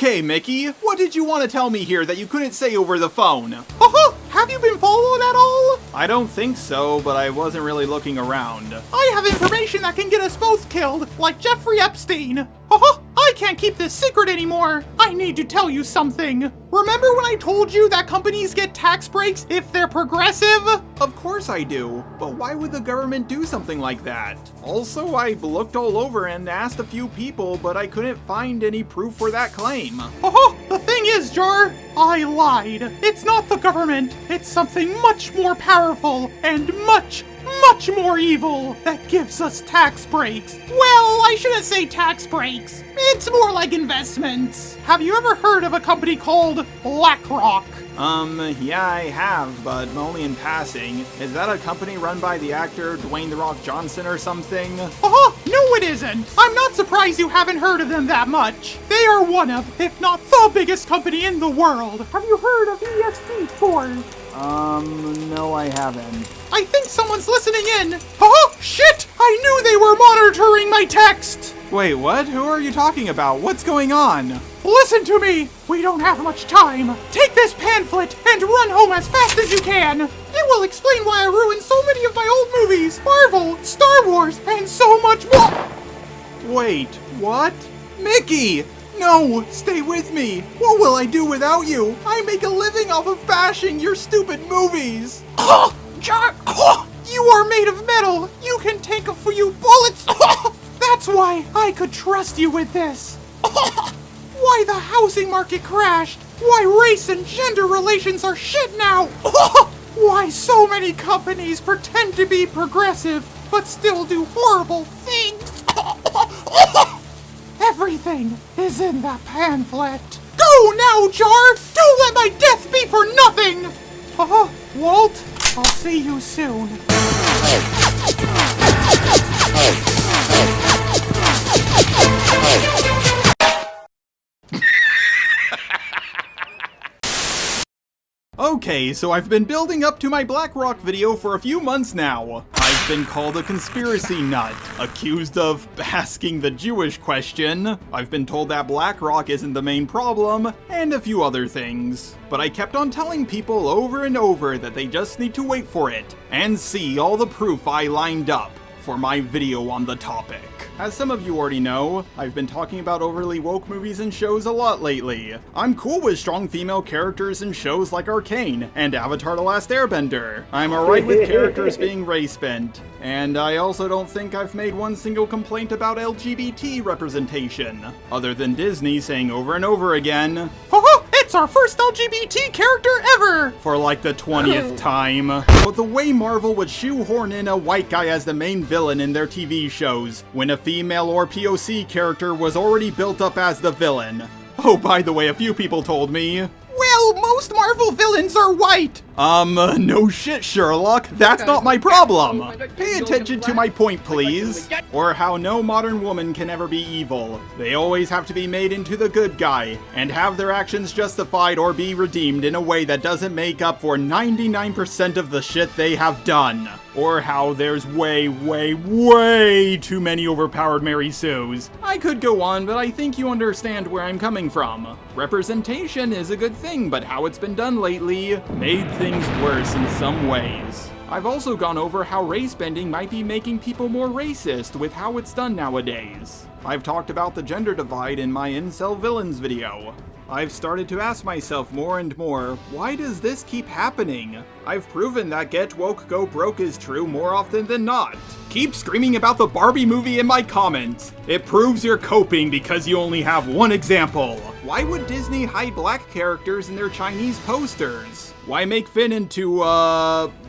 Okay, Mickey, what did you want to tell me here that you couldn't say over the phone? Have you been followed at all? I don't think so, but I wasn't really looking around. I have information that can get us both killed, like Jeffrey Epstein. I can't keep this secret anymore. I need to tell you something. Remember when I told you that companies get tax breaks if they're progressive? Of course I do, but why would the government do something like that? Also, I looked all over and asked a few people, but I couldn't find any proof for that claim. The thing is, Jar, I lied. It's not the government. It's something much more powerful and much more evil that gives us tax breaks. Well, I shouldn't say tax breaks. It's more like investments. Have you ever heard of a company called BlackRock? Yeah, I have, but only in passing. Is that a company run by the actor Dwayne "The Rock" Johnson or something? No it isn't. I'm not surprised you haven't heard of them that much. They are one of, if not the biggest company in the world. Have you heard of E.S.G Scores? No, I haven't. I think someone's listening in. Shit! I knew they were monitoring my text! Wait, what? Who are you talking about? What's going on? Listen to me! We don't have much time. Take this pamphlet and run home as fast as you can. It will explain why I ruined so many of my old movies, Marvel, Star Wars, and so much more. Wait, what? Mickey! No, stay with me. What will I do without you? I make a living off of bashing your stupid movies. Jar, you are made of metal. You can take a few bullets. That's why I could trust you with this. Why the housing market crashed. Why race and gender relations are shit now. Why so many companies pretend to be progressive but still do horrible things. Everything is in that pamphlet. Go now, Jar! Don't let my death be for nothing! Walt, I'll see you soon. Okay, so I've been building up to my BlackRock video for a few months now. I've been called a conspiracy nut, accused of asking the Jewish question, I've been told that BlackRock isn't the main problem, and a few other things. But I kept on telling people over and over that they just need to wait for it, and see all the proof I lined up for my video on the topic. As some of you already know, I've been talking about overly woke movies and shows a lot lately. I'm cool with strong female characters in shows like Arcane and Avatar: The Last Airbender. I'm alright with characters being race-bent. And I also don't think I've made one single complaint about LGBT representation, other than Disney saying over and over again, It's our first LGBT character ever! For like the 20th time. But the way Marvel would shoehorn in a white guy as the main villain in their TV shows, when a female or POC character was already built up as the villain. Oh, by the way, a few people told me, well, most Marvel villains are white! No shit, Sherlock. That's not my problem. Pay attention to my point, please. Or how no modern woman can ever be evil. They always have to be made into the good guy, and have their actions justified or be redeemed in a way that doesn't make up for 99% of the shit they have done. Or how there's way too many overpowered Mary Sues. I could go on, but I think you understand where I'm coming from. Representation is a good thing, but how it's been done lately made things worse in some ways. I've also gone over how race bending might be making people more racist with how it's done nowadays. I've talked about the gender divide in my Incel Villains video. I've started to ask myself more and more, why does this keep happening? I've proven that get woke go broke is true more often than not. Keep screaming about the Barbie movie in my comments. It proves you're coping because you only have one example. Why would Disney hide black characters in their Chinese posters? Why make Finn into,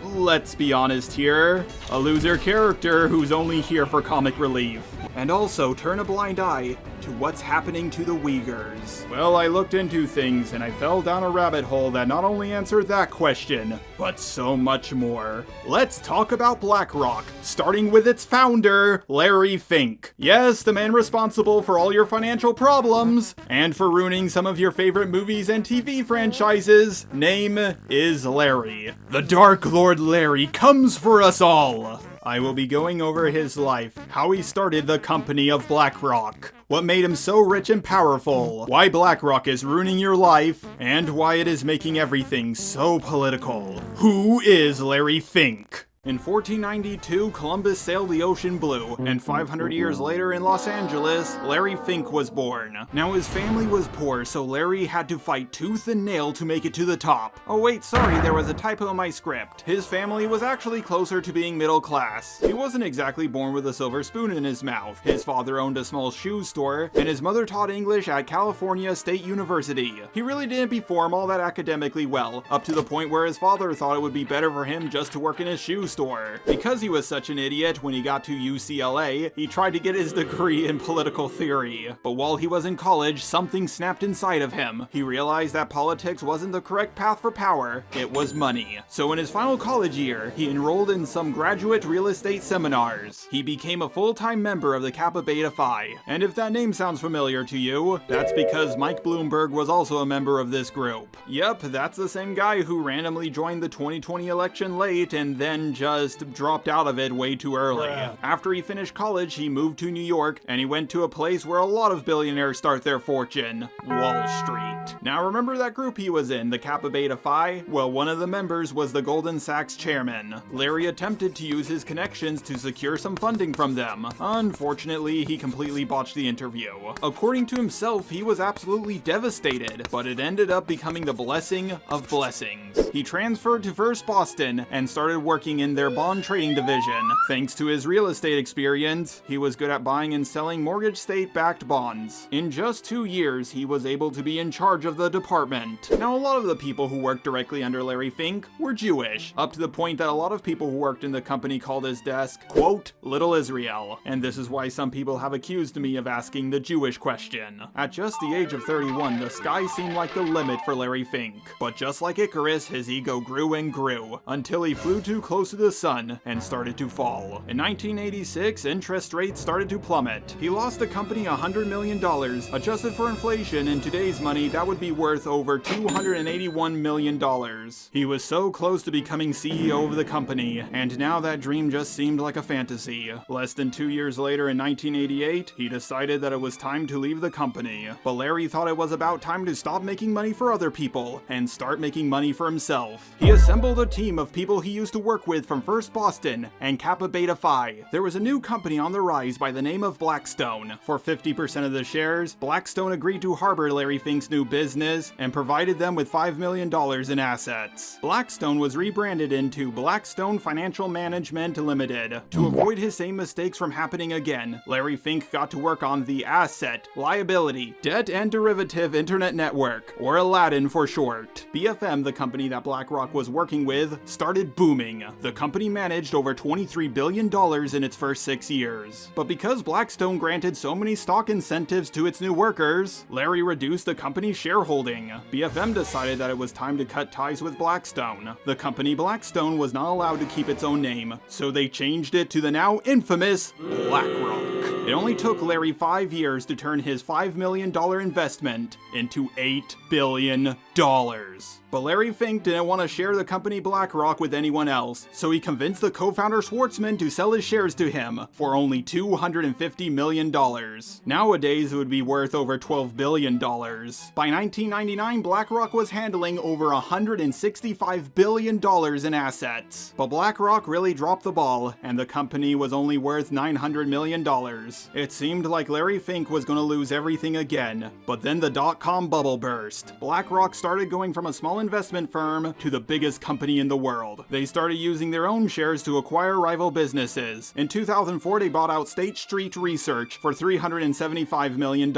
let's be honest here, a loser character who's only here for comic relief? And also turn a blind eye to what's happening to the Uyghurs. Well, I looked into things and I fell down a rabbit hole that not only answered that question, but so much more. Let's talk about BlackRock, starting with its founder, Larry Fink. Yes, the man responsible for all your financial problems, and for ruining some of your favorite movies and TV franchises. Name is Larry. The Dark Lord Larry comes for us all. I will be going over his life, how he started the company of BlackRock, what made him so rich and powerful, why BlackRock is ruining your life, and why it is making everything so political. Who is Larry Fink? In 1492, Columbus sailed the ocean blue, and 500 years later in Los Angeles, Larry Fink was born. Now his family was poor, so Larry had to fight tooth and nail to make it to the top. Oh wait, sorry, there was a typo in my script. His family was actually closer to being middle class. He wasn't exactly born with a silver spoon in his mouth. His father owned a small shoe store, and his mother taught English at California State University. He really didn't perform all that academically well, up to the point where his father thought it would be better for him just to work in his shoe store. Because he was such an idiot, when he got to UCLA, he tried to get his degree in political theory. But while he was in college, something snapped inside of him. He realized that politics wasn't the correct path for power, it was money. So in his final college year, he enrolled in some graduate real estate seminars. He became a full-time member of the Kappa Beta Phi. And if that name sounds familiar to you, that's because Mike Bloomberg was also a member of this group. Yep, that's the same guy who randomly joined the 2020 election late and then just dropped out of it way too early. After he finished college, he moved to New York, and he went to a place where a lot of billionaires start their fortune, Wall Street. Now remember that group he was in, the Kappa Beta Phi? Well, one of the members was the Goldman Sachs chairman. Larry attempted to use his connections to secure some funding from them. Unfortunately, he completely botched the interview. According to himself, he was absolutely devastated, but it ended up becoming the blessing of blessings. He transferred to First Boston and started working in their bond trading division. Thanks to his real estate experience, he was good at buying and selling mortgage state-backed bonds. In just 2 years, he was able to be in charge of the department. Now, a lot of the people who worked directly under Larry Fink were Jewish, up to the point that a lot of people who worked in the company called his desk, quote, Little Israel. And this is why some people have accused me of asking the Jewish question. At just the age of 31, the sky seemed like the limit for Larry Fink. But just like Icarus, his ego grew and grew, until he flew too close to the sun and started to fall. In 1986, interest rates started to plummet. He lost the company $100 million. Adjusted for inflation, in today's money, that would be worth over $281 million. He was so close to becoming CEO of the company, and now that dream just seemed like a fantasy. Less than 2 years later, in 1988, he decided that it was time to leave the company. But Larry thought it was about time to stop making money for other people and start making money for himself. He assembled a team of people he used to work with from First Boston and Kappa Beta Phi. There was a new company on the rise by the name of Blackstone. For 50% of the shares, Blackstone agreed to harbor Larry Fink's new business and provided them with $5 million in assets. Blackstone was rebranded into Blackstone Financial Management Limited. To avoid his same mistakes from happening again, Larry Fink got to work on the Asset, Liability, Debt and Derivative Internet Network, or Aladdin for short. BFM, the company that BlackRock was working with, started booming. The company managed over $23 billion in its first 6 years. But because Blackstone granted so many stock incentives to its new workers, Larry reduced the company's shareholding. BFM decided that it was time to cut ties with Blackstone. The company Blackstone was not allowed to keep its own name, so they changed it to the now infamous BlackRock. It only took Larry 5 years to turn his $5 million investment into $8 billion. But Larry Fink didn't want to share the company BlackRock with anyone else, so he convinced the co-founder Schwartzman to sell his shares to him for only $250 million. Nowadays, it would be worth over $12 billion. By 1999, BlackRock was handling over $165 billion in assets. But BlackRock really dropped the ball, and the company was only worth $900 million. It seemed like Larry Fink was going to lose everything again, but then the dot-com bubble burst. BlackRock started going from a small investment firm to the biggest company in the world. They started using their own shares to acquire rival businesses. In 2004, they bought out State Street Research for $375 million.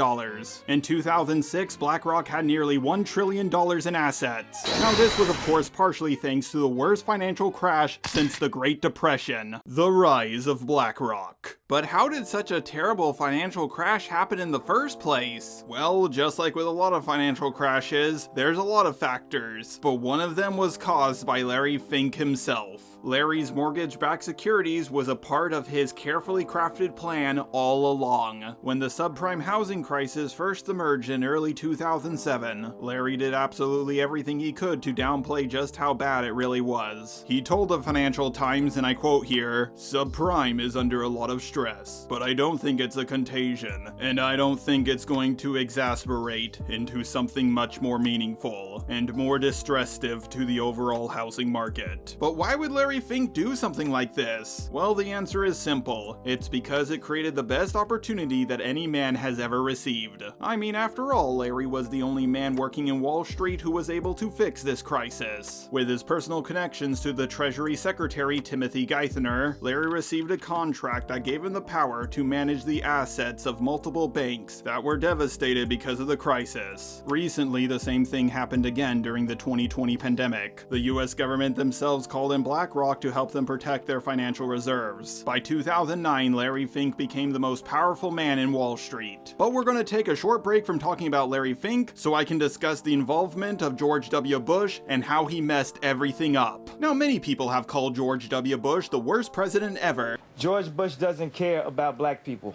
In 2006, BlackRock had nearly $1 trillion in assets. Now this was of course partially thanks to the worst financial crash since the Great Depression, the rise of BlackRock. But how did such a terrible financial crash happen in the first place? Well, just like with a lot of financial crashes, there's a lot of factors, but one of them was caused by Larry Fink himself. Larry's mortgage-backed securities was a part of his carefully crafted plan all along. When the subprime housing crisis first emerged in early 2007, Larry did absolutely everything he could to downplay just how bad it really was. He told the Financial Times, and I quote here, "Subprime is under a lot of stress, but I don't think it's a contagion, and I don't think it's going to exacerbate into something much more meaningful and more distresstive to the overall housing market." But why would Larry Fink do something like this? Well, the answer is simple. It's because it created the best opportunity that any man has ever received. I mean, after all, Larry was the only man working in Wall Street who was able to fix this crisis. With his personal connections to the Treasury Secretary Timothy Geithner, Larry received a contract that gave him the power to manage the assets of multiple banks that were devastated because of the crisis. Recently, the same thing happened again during the 2020 pandemic. The US government themselves called in BlackRock to help them protect their financial reserves. By 2009, Larry Fink became the most powerful man in Wall Street. But we're going to take a short break from talking about Larry Fink so I can discuss the involvement of George W. Bush and how he messed everything up. Now, many people have called George W. Bush the worst president ever. George Bush doesn't care about black people.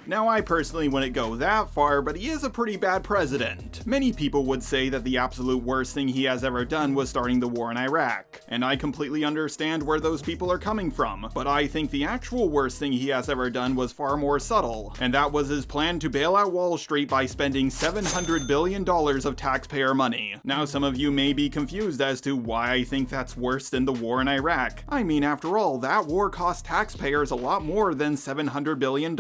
Now, I personally wouldn't go that far, but he is a pretty bad president. Many people would say that the absolute worst thing he has ever done was starting the war in Iraq, and I completely understand where those people are coming from, but I think the actual worst thing he has ever done was far more subtle, and that was his plan to bail out Wall Street by spending $700 billion of taxpayer money. Now, some of you may be confused as to why I think that's worse than the war in Iraq. I mean, after all, that war cost taxpayers a lot more than $700 billion,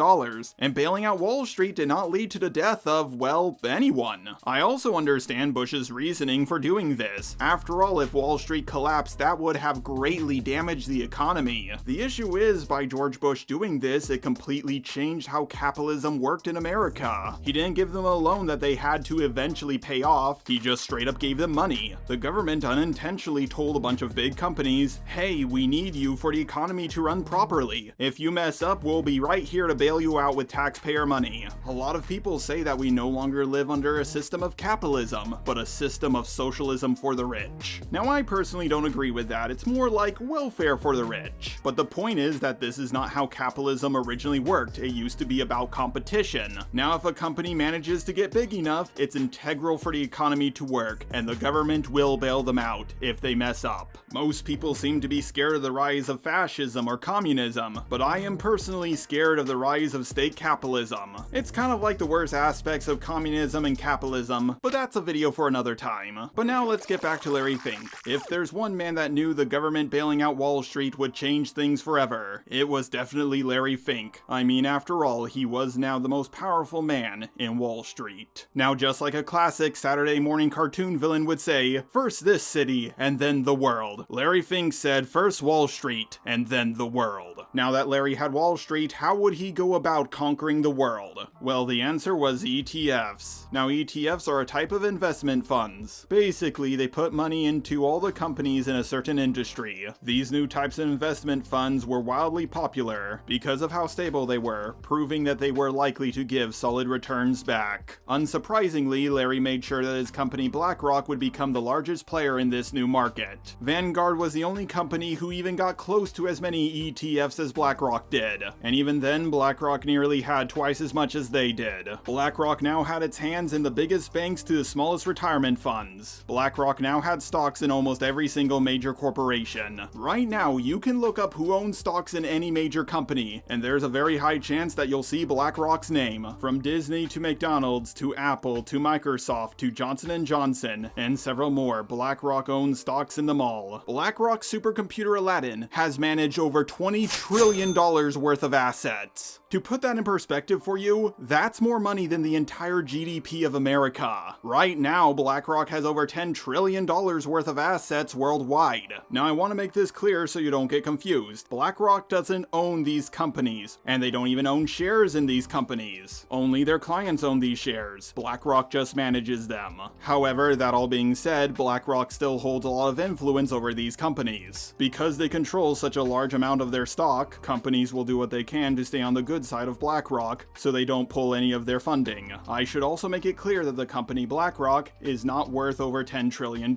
and bailing out Wall Street did not lead to the death of, well, anyone. I also understand Bush's reasoning for doing this. After all, if Wall Street collapsed, that would have greatly damaged the economy. The issue is, by George Bush doing this, it completely changed how capitalism worked in America. He didn't give them a loan that they had to eventually pay off, he just straight up gave them money. The government unintentionally told a bunch of big companies, hey, we need you for the economy to run properly. If you mess up, we'll be right here to bail you out with taxpayer money. A lot of people say that we no longer live under a system of capitalism, but a system of socialism for the rich. Now, I personally don't agree with that. It's more like welfare for the rich. But the point is that this is not how capitalism originally worked. It used to be about competition. Now, if a company manages to get big enough, it's integral for the economy to work, and the government will bail them out if they mess up. Most people seem to be scared of the rise of fascism or communism, but I am personally scared of the rise of state capitalism. It's kind of like the worst aspects of communism and capitalism, but that's a video for another time. But now let's get back to Larry Fink. If there's one man that knew the government bailing out Wall Street would change things forever, it was definitely Larry Fink. I mean, after all, he was now the most powerful man in Wall Street. Now, just like a classic Saturday morning cartoon villain would say, first this city, and then the world. Larry Fink said first Wall Street, and then the world. Now that Larry had Wall Street, how would he go about conquering the world? Well, the answer was ETFs. Now, ETFs are a type of investment funds. Basically, they put money into all the companies in a certain industry. These new types of investment funds were wildly popular because of how stable they were, proving that they were likely to give solid returns back. Unsurprisingly, Larry made sure that his company BlackRock would become the largest player in this new market. Vanguard was the only company who even got close to as many ETFs as BlackRock did, and even then, BlackRock nearly had twice as much as they did. BlackRock now had its hands in the biggest banks to the smallest retirement funds. BlackRock now had stocks in almost every single major corporation. Right now, you can look up who owns stocks in any major company, and there's a very high chance that you'll see BlackRock's name. From Disney to McDonald's to Apple to Microsoft to Johnson & Johnson and several more, BlackRock owns stocks in them all. BlackRock's supercomputer Aladdin has managed over $20 trillion worth of assets. To put that in perspective, perspective for you, that's more money than the entire GDP of America. Right now, BlackRock has over $10 trillion worth of assets worldwide. Now, I want to make this clear so you don't get confused. BlackRock doesn't own these companies, and they don't even own shares in these companies. Only their clients own these shares. BlackRock just manages them. However, that all being said, BlackRock still holds a lot of influence over these companies. Because they control such a large amount of their stock, companies will do what they can to stay on the good side of BlackRock so they don't pull any of their funding. I should also make it clear that the company BlackRock is not worth over $10 trillion,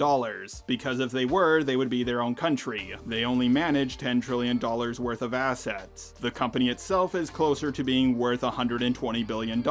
because if they were, they would be their own country. They only manage $10 trillion worth of assets. The company itself is closer to being worth $120 billion,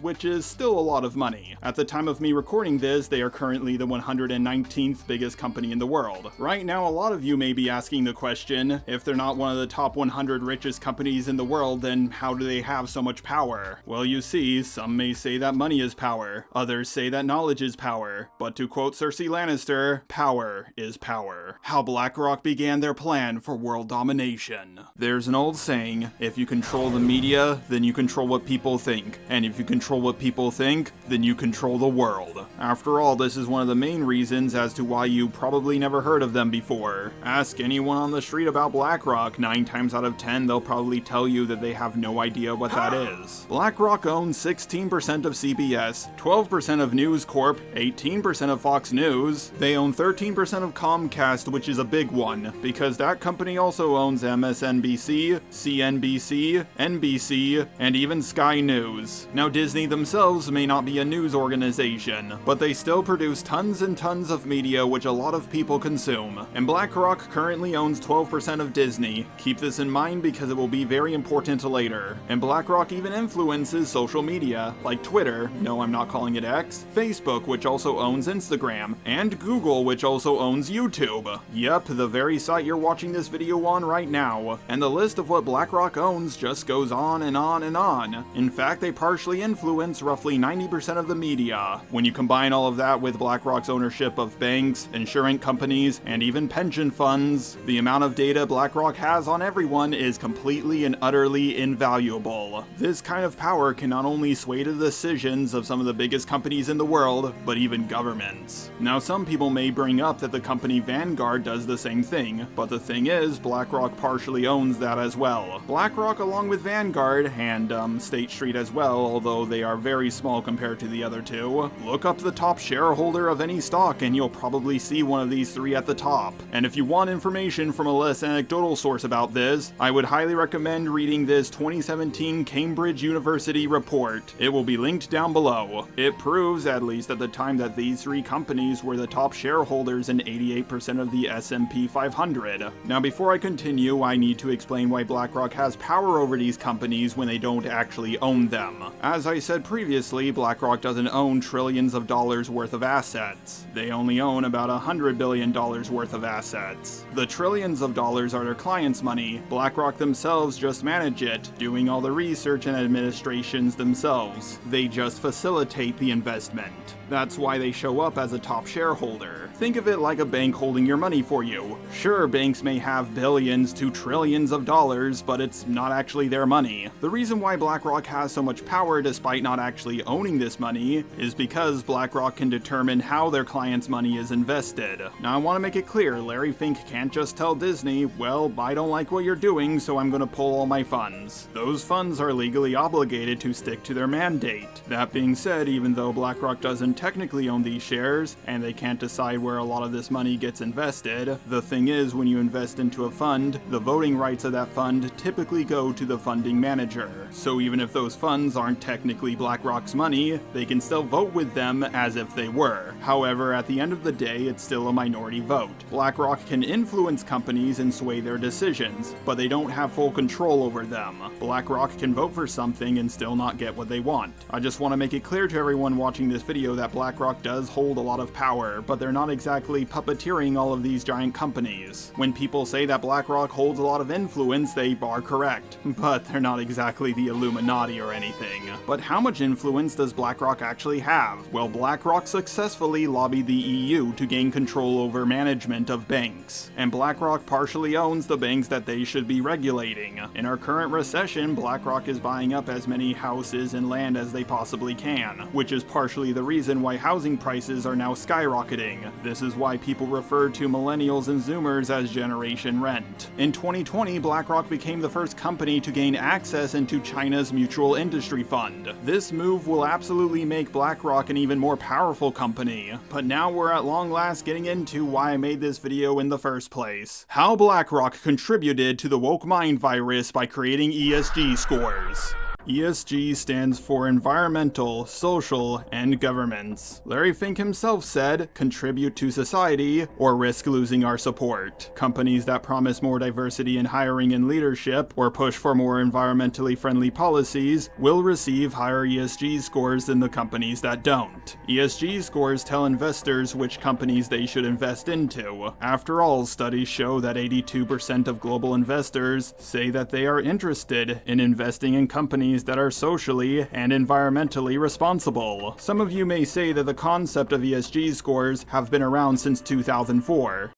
which is still a lot of money. At the time of me recording this, they are currently the 119th biggest company in the world. Right now, a lot of you may be asking the question, if they're not one of the top 100 richest companies in the world, then how do they have so much power? Well, you see, some may say that money is power, others say that knowledge is power, but to quote Cersei Lannister, power is power. How BlackRock began their plan for world domination. There's an old saying, if you control the media, then you control what people think, and if you control what people think, then you control the world. After all, this is one of the main reasons as to why you probably never heard of them before. Ask anyone on the street about BlackRock, 9 times out of 10 they'll probably tell you that they have no idea what that is. BlackRock owns 16% of CBS, 12% of News Corp, 18% of Fox News. They own 13% of Comcast, which is a big one, because that company also owns MSNBC, CNBC, NBC, and even Sky News. Now, Disney themselves may not be a news organization, but they still produce tons and tons of media which a lot of people consume. And BlackRock currently owns 12% of Disney. Keep this in mind because it will be very important later. And BlackRock even influences social media, like Twitter, no, I'm not calling it X, Facebook, which also owns Instagram, and Google, which also owns YouTube. Yep, the very site you're watching this video on right now. And the list of what BlackRock owns just goes on and on and on. In fact, they partially influence roughly 90% of the media. When you combine all of that with BlackRock's ownership of banks, insurance companies, and even pension funds, the amount of data BlackRock has on everyone is completely and utterly invaluable. This kind of power can not only sway the decisions of some of the biggest companies in the world, but even governments. Now, some people may bring up that the company Vanguard does the same thing, but the thing is, BlackRock partially owns that as well. BlackRock, along with Vanguard, and State Street as well, although they are very small compared to the other two. Look up the top shareholder of any stock and you'll probably see one of these three at the top. And if you want information from a less anecdotal source about this, I would highly recommend reading this 2017 Cambridge University report. It will be linked down below. It proves, at least at the time, that these three companies were the top shareholders in 88% of the S&P 500. Now, before I continue, I need to explain why BlackRock has power over these companies when they don't actually own them. As I said previously, BlackRock doesn't own trillions of dollars worth of assets. They only own about $100 billion worth of assets. The trillions of dollars are their clients' money. BlackRock themselves just manage it, doing all the research and administrations themselves. They just facilitate the investment. That's why they show up as a top shareholder. Think of it like a bank holding your money for you. Sure, banks may have billions to trillions of dollars, but it's not actually their money. The reason why BlackRock has so much power despite not actually owning this money is because BlackRock can determine how their clients' money is invested. Now, I want to make it clear, Larry Fink can't just tell Disney, well, I don't like what you're doing, so I'm gonna pull all my funds. Those funds are legally obligated to stick to their mandate. That being said, even though BlackRock doesn't technically own these shares, and they can't decide where a lot of this money gets invested, the thing is, when you invest into a fund, the voting rights of that fund typically go to the funding manager. So even if those funds aren't technically BlackRock's money, they can still vote with them as if they were. However, at the end of the day, it's still a minority vote. BlackRock can influence companies and sway their decisions, but they don't have full control over them. BlackRock can vote for something and still not get what they want. I just want to make it clear to everyone watching this video that BlackRock does hold a lot of power, but they're not exactly puppeteering all of these giant companies. When people say that BlackRock holds a lot of influence, they are correct, but they're not exactly the Illuminati or anything. But how much influence does BlackRock actually have? Well, BlackRock successfully lobbied the EU to gain control over management of banks, and BlackRock partially owns the banks that they should be regulating. In our current recession, BlackRock is buying up as many houses and land as they possibly can, which is partially the reason why housing prices are now skyrocketing. This is why people refer to millennials and Zoomers as Generation Rent. In 2020, BlackRock became the first company to gain access into China's Mutual Industry Fund. This move will absolutely make BlackRock an even more powerful company. But now we're at long last getting into why I made this video in the first place. How BlackRock contributed to the WokeMind Virus by creating E.S.G Scores. E.S.G stands for Environmental, Social, and Governance. Larry Fink himself said, contribute to society or risk losing our support. Companies that promise more diversity in hiring and leadership or push for more environmentally friendly policies will receive higher E.S.G scores than the companies that don't. E.S.G scores tell investors which companies they should invest into. After all, studies show that 82% of global investors say that they are interested in investing in companies that are socially and environmentally responsible. Some of you may say that the concept of E.S.G scores have been around since 2004.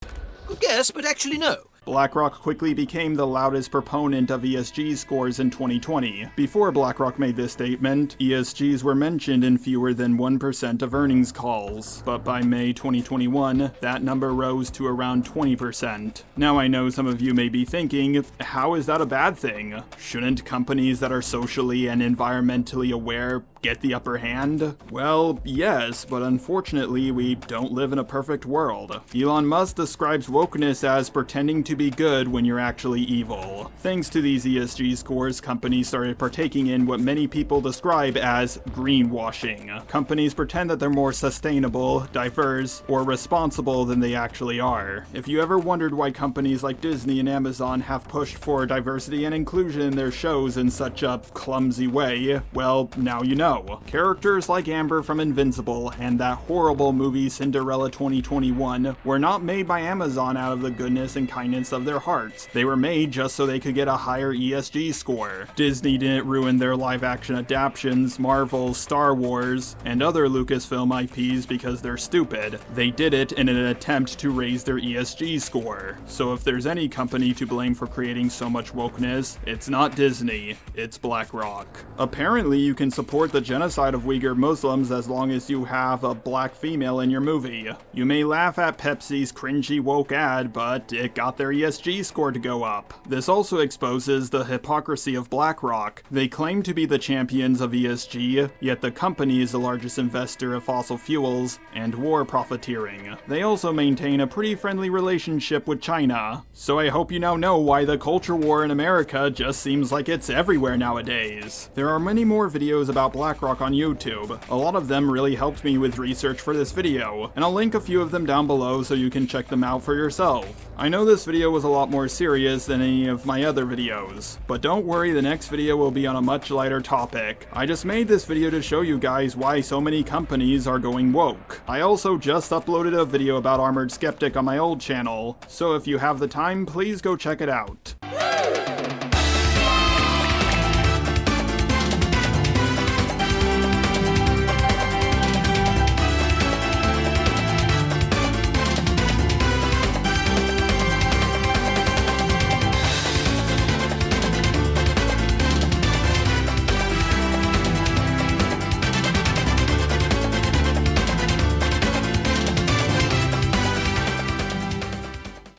Good guess, but actually no. BlackRock quickly became the loudest proponent of E.S.G scores in 2020. Before BlackRock made this statement, ESGs were mentioned in fewer than 1% of earnings calls, but by May 2021, that number rose to around 20%. Now I know some of you may be thinking, how is that a bad thing? Shouldn't companies that are socially and environmentally aware get the upper hand? Well, yes, but unfortunately we don't live in a perfect world. Elon Musk describes wokeness as pretending to be good when you're actually evil. Thanks to these ESG scores, companies started partaking in what many people describe as greenwashing. Companies pretend that they're more sustainable, diverse, or responsible than they actually are. If you ever wondered why companies like Disney and Amazon have pushed for diversity and inclusion in their shows in such a clumsy way, well, now you know. Characters like Amber from Invincible and that horrible movie Cinderella 2021 were not made by Amazon out of the goodness and kindness of their hearts. They were made just so they could get a higher ESG score. Disney didn't ruin their live-action adaptations, Marvel, Star Wars, and other Lucasfilm IPs because they're stupid. They did it in an attempt to raise their ESG score. So if there's any company to blame for creating so much wokeness, it's not Disney, it's BlackRock. Apparently you can support the genocide of Uyghur Muslims as long as you have a black female in your movie. You may laugh at Pepsi's cringy woke ad, but it got their ESG score to go up. This also exposes the hypocrisy of BlackRock. They claim to be the champions of ESG, yet the company is the largest investor of fossil fuels and war profiteering. They also maintain a pretty friendly relationship with China. So I hope you now know why the culture war in America just seems like it's everywhere nowadays. There are many more videos about BlackRock on YouTube. A lot of them really helped me with research for this video, and I'll link a few of them down below so you can check them out for yourself. I know this video was a lot more serious than any of my other videos, but don't worry, the next video will be on a much lighter topic. I just made this video to show you guys why so many companies are going woke. I also just uploaded a video about Armored Skeptic on my old channel, so if you have the time, please go check it out.